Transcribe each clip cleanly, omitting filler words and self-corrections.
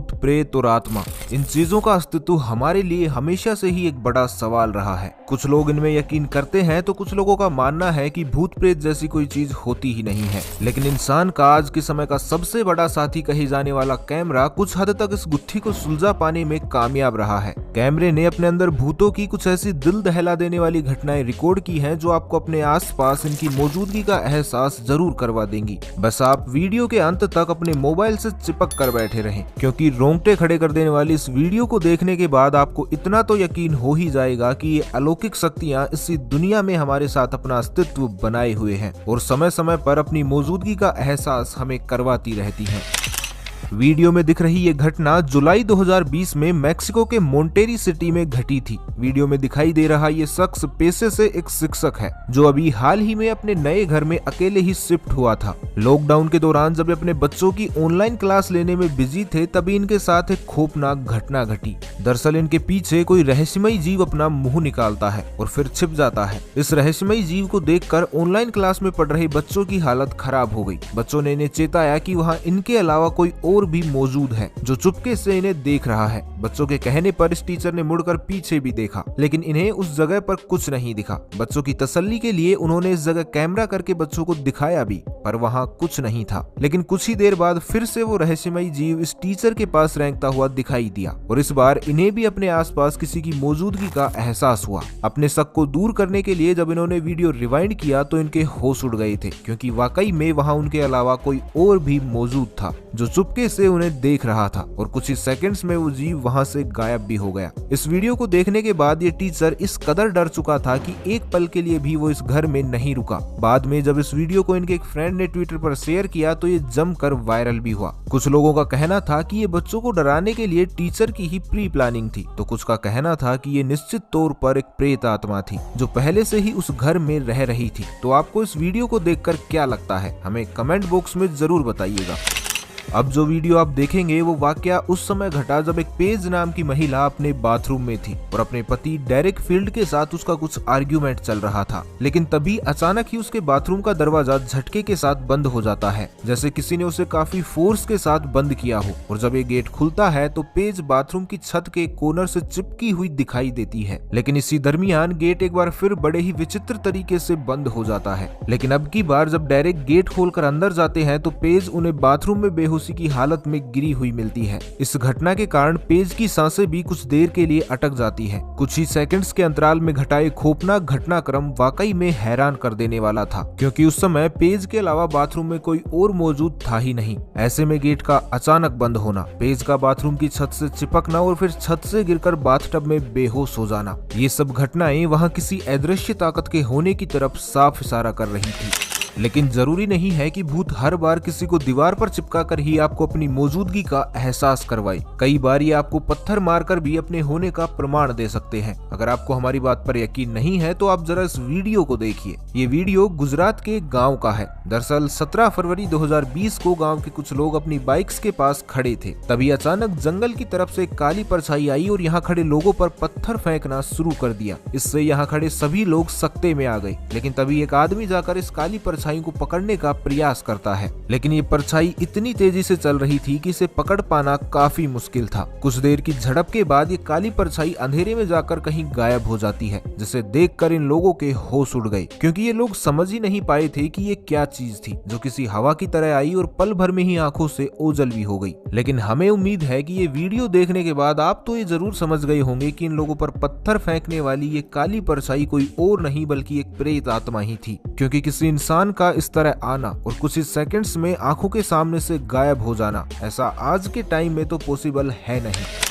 भूत, प्रेत और आत्मा, इन चीजों का अस्तित्व हमारे लिए हमेशा से ही एक बड़ा सवाल रहा है। कुछ लोग इनमें यकीन करते हैं तो कुछ लोगों का मानना है कि भूत प्रेत जैसी कोई चीज होती ही नहीं है। लेकिन इंसान का आज के समय का सबसे बड़ा साथी कही जाने वाला कैमरा कुछ हद तक इस गुत्थी को सुलझा पाने में कामयाब रहा है। कैमरे ने अपने अंदर भूतों की कुछ ऐसी दिल दहला देने वाली घटनाएं रिकॉर्ड की हैं जो आपको अपने आसपास इनकी मौजूदगी का एहसास जरूर करवा देंगी। बस आप वीडियो के अंत तक अपने मोबाइल से चिपक कर बैठे रहें, क्योंकि रोंगटे खड़े कर देने वाली इस वीडियो को देखने के बाद आपको इतना तो यकीन हो ही जाएगा कि ये अलौकिक शक्तियां इसी दुनिया में हमारे साथ अपना अस्तित्व बनाए हुए हैं और समय समय पर अपनी मौजूदगी का एहसास हमें करवाती रहती हैं। वीडियो में दिख रही ये घटना जुलाई 2020 में मेक्सिको के मोंटेरी सिटी में घटी थी। वीडियो में दिखाई दे रहा ये शख्स पेशे से एक शिक्षक है जो अभी हाल ही में अपने नए घर में अकेले ही शिफ्ट हुआ था। लॉकडाउन के दौरान जब अपने बच्चों की ऑनलाइन क्लास लेने में बिजी थे तभी इनके साथ एक खौफनाक घटना घटी। दरअसल इनके पीछे कोई रहस्यमयी जीव अपना मुंह निकालता है और फिर छिप जाता है। इस रहस्यमयी जीव को देखकर ऑनलाइन क्लास में पढ़ रहे बच्चों की हालत खराब हो गई। बच्चों ने इन्हें चेताया कि वहाँ इनके अलावा कोई और भी मौजूद है जो चुपके से इन्हें देख रहा है। बच्चों के कहने पर इस टीचर ने मुड़कर पीछे भी देखा, लेकिन इन्हें उस जगह पर कुछ नहीं दिखा। बच्चों की तसल्ली के लिए उन्होंने इस जगह कैमरा करके बच्चों को दिखाया भी, पर वहाँ कुछ नहीं था। लेकिन कुछ ही देर बाद फिर से वो रहस्यमयी जीव इस टीचर के पास रेंगता हुआ दिखाई दिया और इस बार इन्हें भी अपने आसपास किसी की मौजूदगी का एहसास हुआ। अपने शक को दूर करने के लिए जब इन्होंने वीडियो रिवाइंड किया तो इनके होश उड़ गए थे, क्योंकि वाकई में वहाँ उनके अलावा कोई और भी मौजूद था जो चुपके से उन्हें देख रहा था और कुछ ही सेकंड्स में वो जीव वहां से गायब भी हो गया। इस वीडियो को देखने के बाद ये टीचर इस कदर डर चुका था कि एक पल के लिए भी वो इस घर में नहीं रुका। बाद में जब इस वीडियो को इनके एक फ्रेंड ने ट्विटर पर शेयर किया तो ये जमकर वायरल भी हुआ। कुछ लोगों का कहना था कि ये बच्चों को डराने के लिए टीचर की ही प्री प्लानिंग थी, तो कुछ का कहना था कि ये निश्चित तौर पर एक प्रेत आत्मा थी जो पहले से ही उस घर में रह रही थी। तो आपको इस वीडियो को देखकर क्या लगता है, हमें कमेंट बॉक्स में जरूर बताइएगा। अब जो वीडियो आप देखेंगे वो वाकया उस समय घटा जब एक पेज नाम की महिला अपने बाथरूम में थी और अपने पति डेरिक फील्ड के साथ उसका कुछ आर्ग्यूमेंट चल रहा था। लेकिन तभी अचानक ही उसके बाथरूम का दरवाजा झटके के साथ बंद हो जाता है, जैसे किसी ने उसे काफी फोर्स के साथ बंद किया हो। और जब ये गेट खुलता है तो पेज बाथरूम की छत के कोनर से चिपकी हुई दिखाई देती है। लेकिन इसी दरमियान गेट एक बार फिर बड़े ही विचित्र तरीके से बंद हो जाता है। लेकिन अब की बार जब डेरिक गेट खोलकर अंदर जाते हैं तो पेज उन्हें बाथरूम में बेहोशी की हालत में गिरी हुई मिलती है। इस घटना के कारण पेज की सांसें भी कुछ देर के लिए अटक जाती हैं। कुछ ही सेकंड्स के अंतराल में घटा एक खौफनाक घटनाक्रम वाकई में हैरान कर देने वाला था, क्योंकि उस समय पेज के अलावा बाथरूम में कोई और मौजूद था ही नहीं। ऐसे में गेट का अचानक बंद होना, पेज का बाथरूम की छत से चिपकना और फिर छत से गिरकर बाथटब में बेहोश हो जाना, ये सब घटनाएं वहाँ किसी अदृश्य ताकत के होने की तरफ साफ इशारा कर रही थी। लेकिन जरूरी नहीं है कि भूत हर बार किसी को दीवार पर चिपकाकर ही आपको अपनी मौजूदगी का एहसास करवाए। कई बार ये आपको पत्थर मारकर भी अपने होने का प्रमाण दे सकते हैं। अगर आपको हमारी बात पर यकीन नहीं है तो आप जरा इस वीडियो को देखिए। ये वीडियो गुजरात के गांव का है। दरअसल 17 फरवरी 2020 को गांव के कुछ लोग अपनी बाइक्स के पास खड़े थे। तभी अचानक जंगल की तरफ से एक काली परछाई आई और यहाँ खड़े लोगों पर पत्थर फेंकना शुरू कर दिया। इससे यहाँ खड़े सभी लोग सकते में आ गए। लेकिन तभी एक आदमी जाकर इस काली परछाई को पकड़ने का प्रयास करता है, लेकिन ये परछाई इतनी तेजी से चल रही थी कि इसे पकड़ पाना काफी मुश्किल था। कुछ देर की झड़प के बाद ये काली परछाई अंधेरे में जाकर कहीं गायब हो जाती है, जिसे देखकर इन लोगों के होश उड़ गए, क्योंकि ये लोग समझ ही नहीं पाए थे कि ये क्या चीज थी जो किसी हवा की तरह आई और पल भर में ही आंखों से ओझल भी हो गई। लेकिन हमें उम्मीद है कि ये वीडियो देखने के बाद आप तो ये जरूर समझ गए होंगे कि इन लोगों पर पत्थर फेंकने वाली ये काली परछाई कोई और नहीं बल्कि एक प्रेत आत्मा ही थी, क्योंकि किसी इंसान का इस तरह आना और कुछ ही सेकंड्स में आंखों के सामने से गायब हो जाना, ऐसा आज के टाइम में तो पॉसिबल है नहीं।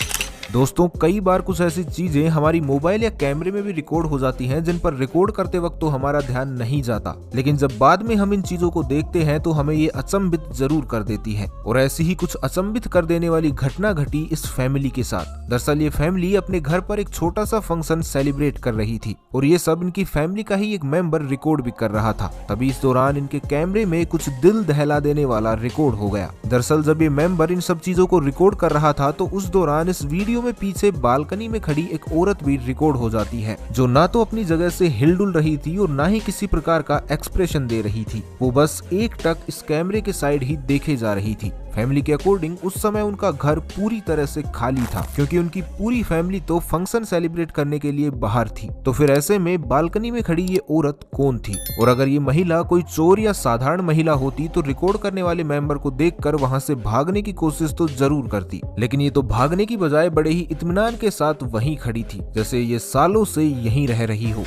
दोस्तों, कई बार कुछ ऐसी चीजें हमारी मोबाइल या कैमरे में भी रिकॉर्ड हो जाती हैं जिन पर रिकॉर्ड करते वक्त तो हमारा ध्यान नहीं जाता, लेकिन जब बाद में हम इन चीजों को देखते हैं तो हमें ये अचंभित जरूर कर देती है। और ऐसी ही कुछ अचंभित कर देने वाली घटना घटी इस फैमिली के साथ। दरअसल ये फैमिली अपने घर पर एक छोटा सा फंक्शन सेलिब्रेट कर रही थी और ये सब इनकी फैमिली का ही एक मेंबर रिकॉर्ड भी कर रहा था। तभी इस दौरान इनके कैमरे में कुछ दिल दहला देने वाला रिकॉर्ड हो गया। दरअसल जब ये मेंबर इन सब चीजों को रिकॉर्ड कर रहा था तो उस दौरान इस वीडियो में पीछे बालकनी में खड़ी एक औरत भी रिकॉर्ड हो जाती है, जो ना तो अपनी जगह से हिलडुल रही थी और ना ही किसी प्रकार का एक्सप्रेशन दे रही थी। वो बस एक टक इस कैमरे के साइड ही देखे जा रही थी। फैमिली के अकॉर्डिंग उस समय उनका घर पूरी तरह से खाली था, क्योंकि उनकी पूरी फैमिली तो फंक्शन सेलिब्रेट करने के लिए बाहर थी। तो फिर ऐसे में बालकनी में खड़ी ये औरत कौन थी, और अगर ये महिला कोई चोर या साधारण महिला होती तो रिकॉर्ड करने वाले मेंबर को देखकर वहां से भागने की कोशिश तो जरूर करती, लेकिन ये तो भागने की बजाय बड़े ही इत्मीनान के साथ वहीं खड़ी थी, जैसे ये सालों से यहीं रह रही हो।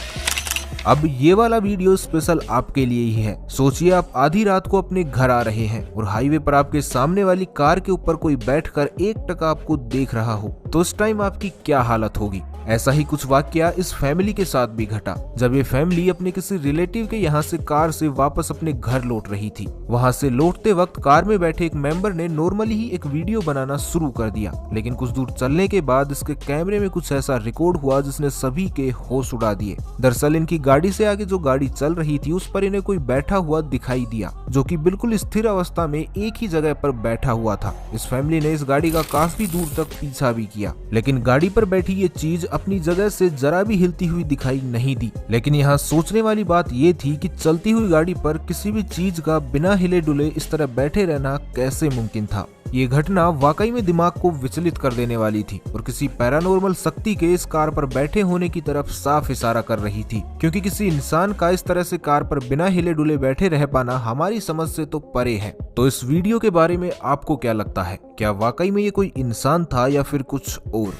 अब ये वाला वीडियो स्पेशल आपके लिए ही है। सोचिए आप आधी रात को अपने घर आ रहे हैं और हाईवे पर आपके सामने वाली कार के ऊपर कोई बैठकर 1 टक आपको देख रहा हो, तो उस टाइम आपकी क्या हालत होगी। ऐसा ही कुछ वाकया इस फैमिली के साथ भी घटा, जब ये फैमिली अपने किसी रिलेटिव के यहाँ से कार से वापस अपने घर लौट रही थी। वहाँ से लौटते वक्त कार में बैठे एक मेंबर ने नॉर्मली ही एक वीडियो बनाना शुरू कर दिया, लेकिन कुछ दूर चलने के बाद इसके कैमरे में कुछ ऐसा रिकॉर्ड हुआ जिसने सभी के होश उड़ा दिए। दरअसल इनकी गाड़ी से आगे जो गाड़ी चल रही थी उस पर इन्हें कोई बैठा हुआ दिखाई दिया, जो कि बिल्कुल स्थिर अवस्था में एक ही जगह पर बैठा हुआ था। इस फैमिली ने इस गाड़ी का काफी दूर तक पीछा भी किया, लेकिन गाड़ी पर बैठी ये चीज अपनी जगह से जरा भी हिलती हुई दिखाई नहीं दी। लेकिन यहाँ सोचने वाली बात ये थी कि चलती हुई गाड़ी पर किसी भी चीज का बिना हिले डुले इस तरह बैठे रहना कैसे मुमकिन था। ये घटना वाकई में दिमाग को विचलित कर देने वाली थी और किसी पैरानॉर्मल शक्ति के इस कार पर बैठे होने की तरफ साफ इशारा कर रही थी, क्योंकि किसी इंसान का इस तरह से कार पर बिना हिले डुले बैठे रह पाना हमारी समझ से तो परे है। तो इस वीडियो के बारे में आपको क्या लगता है, क्या वाकई में ये कोई इंसान था या फिर कुछ और?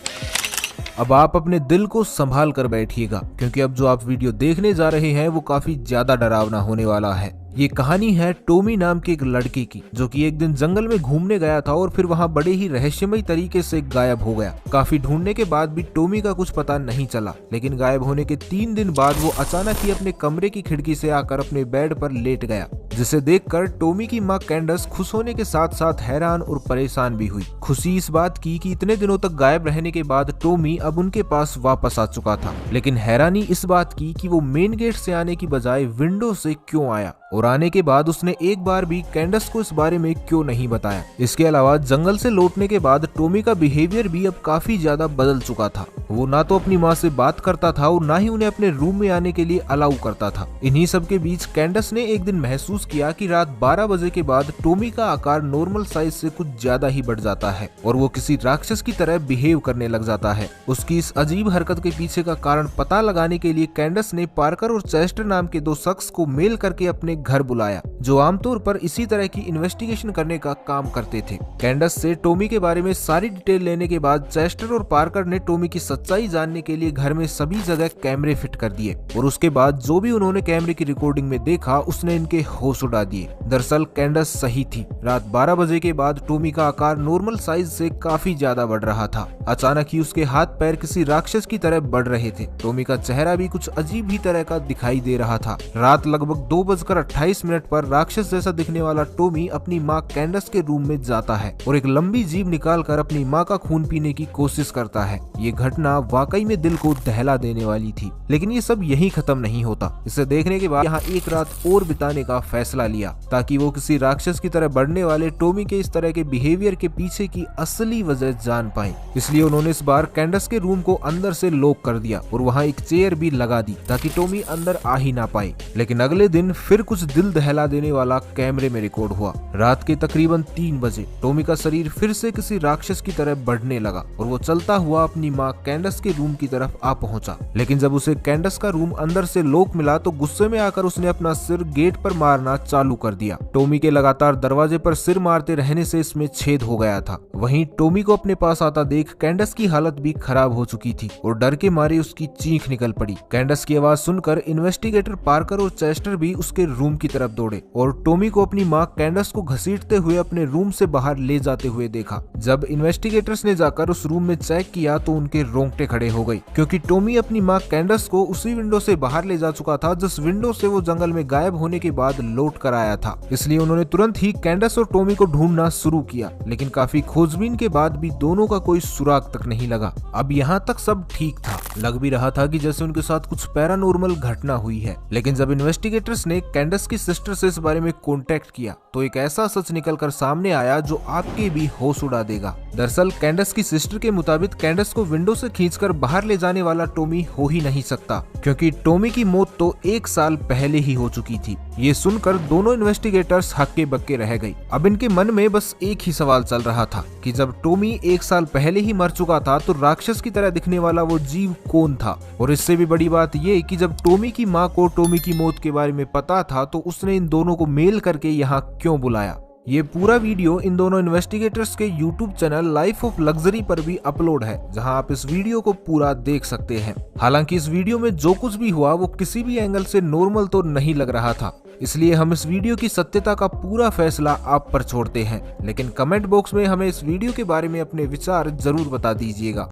अब आप अपने दिल को संभाल कर बैठिएगा, क्योंकि अब जो आप वीडियो देखने जा रहे हैं वो काफी ज्यादा डरावना होने वाला है। ये कहानी है टॉमी नाम के एक लड़के की, जो कि एक दिन जंगल में घूमने गया था और फिर वहां बड़े ही रहस्यमय तरीके से गायब हो गया। काफी ढूंढने के बाद भी टॉमी का कुछ पता नहीं चला, लेकिन गायब होने के 3 दिन बाद वो अचानक ही अपने कमरे की खिड़की से आकर अपने बेड पर लेट गया, जिसे देखकर टॉमी की मां कैंडस खुश होने के साथ साथ हैरान और परेशान भी हुई। खुशी इस बात की कि इतने दिनों तक गायब रहने के बाद टॉमी अब उनके पास वापस आ चुका था, लेकिन हैरानी इस बात की कि वो मेन गेट से आने की बजाय विंडो से क्यों आया, और आने के बाद उसने एक बार भी कैंडस को इस बारे में क्यों नहीं बताया। इसके अलावा जंगल से लौटने के बाद टॉमी का बिहेवियर भी अब काफी ज्यादा बदल चुका था। वो ना तो अपनी माँ से बात करता था और ना ही उन्हें अपने रूम में आने के लिए अलाउ करता था। इन्हीं सब के बीच कैंडस ने एक दिन महसूस किया कि रात 12 बजे के बाद टॉमी का आकार नॉर्मल साइज से कुछ ज्यादा ही बढ़ जाता है और वो किसी राक्षस की तरह बिहेव करने लग जाता है। उसकी इस अजीब हरकत के पीछे का कारण पता लगाने के लिए कैंडस ने पार्कर और चेस्टर नाम के 2 शख्स को मेल करके अपने घर बुलाया, जो आमतौर पर इसी तरह की इन्वेस्टिगेशन करने का काम करते थे। कैंडस से टॉमी के बारे में सारी डिटेल लेने के बाद चेस्टर और पार्कर ने टॉमी की सच्चाई जानने के लिए घर में सभी जगह कैमरे फिट कर दिए, और उसके बाद जो भी उन्होंने कैमरे की रिकॉर्डिंग में देखा उसने इनके होश उड़ा दिए। दरअसल कैंडस सही थी, रात 12 बजे के बाद टॉमी का आकार नॉर्मल साइज से काफी ज्यादा बढ़ रहा था। अचानक ही उसके हाथ पैर किसी राक्षस की तरह बढ़ रहे थे। टॉमी का चेहरा भी कुछ अजीब ही तरह का दिखाई दे रहा था। रात लगभग 2:28 पर राक्षस जैसा दिखने वाला टॉमी अपनी माँ कैंडस के रूम में जाता है और एक लंबी जीभ निकालकर अपनी माँ का खून पीने की कोशिश करता है। ये घटना वाकई में दिल को दहला देने वाली थी, लेकिन ये सब यहीं खत्म नहीं होता। इसे देखने के बाद यहाँ एक रात और बिताने का फैसला लिया, ताकि वो किसी राक्षस की तरह बढ़ने वाले टॉमी के इस तरह के बिहेवियर के पीछे की असली वजह जान पाए। इसलिए उन्होंने इस बार कैंडस के रूम को अंदर से लॉक कर दिया और वहाँ एक चेयर भी लगा दी ताकि टॉमी अंदर आ ही ना पाए। लेकिन अगले दिन फिर कुछ दिल दहला देने वाला कैमरे में रिकॉर्ड हुआ। रात के तकरीबन 3 बजे टॉमी का शरीर फिर से किसी राक्षस की तरह बढ़ने लगा और वो चलता हुआ अपनी माँ कैंडस के रूम की तरफ आ पहुंचा। लेकिन जब उसे कैंडस का रूम अंदर से लॉक मिला तो गुस्से में आकर उसने अपना सिर गेट पर मारना चालू कर दिया। टॉमी के लगातार दरवाजे पर सिर मारते रहने से इसमें छेद हो गया था। वहीं टॉमी को अपने पास आता देख कैंडस की हालत भी खराब हो चुकी थी और डर के मारे उसकी चीख निकल पड़ी। कैंडस की आवाज सुनकर इन्वेस्टिगेटर पार्कर और चेस्टर भी उसके रूम की तरफ दौड़े और टॉमी को अपनी माँ कैंडस को घसीटते हुए अपने रूम से बाहर ले जाते हुए देखा। जब इन्वेस्टिगेटर्स ने जाकर उस रूम में चेक किया तो उनके रोंगटे खड़े हो गए, क्योंकि टॉमी अपनी माँ कैंडस को उसी विंडो से बाहर ले जा चुका था जिस विंडो से वो जंगल में गायब होने के बाद लौट कर आया था। इसलिए उन्होंने तुरंत ही कैंडस और टॉमी को ढूंढना शुरू किया, लेकिन काफी खोजबीन के बाद भी दोनों का कोई सुराग तक नहीं लगा। अब यहाँ तक सब ठीक था, लग भी रहा था कि जैसे उनके साथ कुछ पैरानॉर्मल घटना हुई है। लेकिन जब इन्वेस्टिगेटर्स ने कैंडस की सिस्टर से इस बारे में कांटेक्ट किया तो एक ऐसा सच निकलकर सामने आया जो आपके भी होश उड़ा देगा। दरअसल कैंडस की सिस्टर के मुताबिक कैंडस को विंडो से खींचकर बाहर ले जाने वाला टॉमी हो ही नहीं सकता, क्योंकि टॉमी की मौत तो 1 साल पहले ही हो चुकी थी। ये सुनकर दोनों इन्वेस्टिगेटर्स हक्के बक्के रह गई। अब इनके मन में बस एक ही सवाल चल रहा था कि जब टॉमी 1 साल पहले ही मर चुका था तो राक्षस की तरह दिखने वाला वो जीव कौन था। और इससे भी बड़ी बात ये कि जब टॉमी की माँ को टॉमी की मौत के बारे में पता था तो उसने इन दोनों को मेल करके यहाँ क्यों बुलाया। ये पूरा वीडियो इन दोनों इन्वेस्टिगेटर्स के YouTube channel life of luxury पर भी अपलोड है, जहां आप इस वीडियो को पूरा देख सकते हैं। हालांकि इस वीडियो में जो कुछ भी हुआ वो किसी भी एंगल से नॉर्मल तो नहीं लग रहा था, इसलिए हम इस वीडियो की सत्यता का पूरा फैसला आप पर छोड़ते हैं। लेकिन कमेंट बॉक्स में हमें इस वीडियो के बारे में अपने विचार जरूर बता दीजिएगा।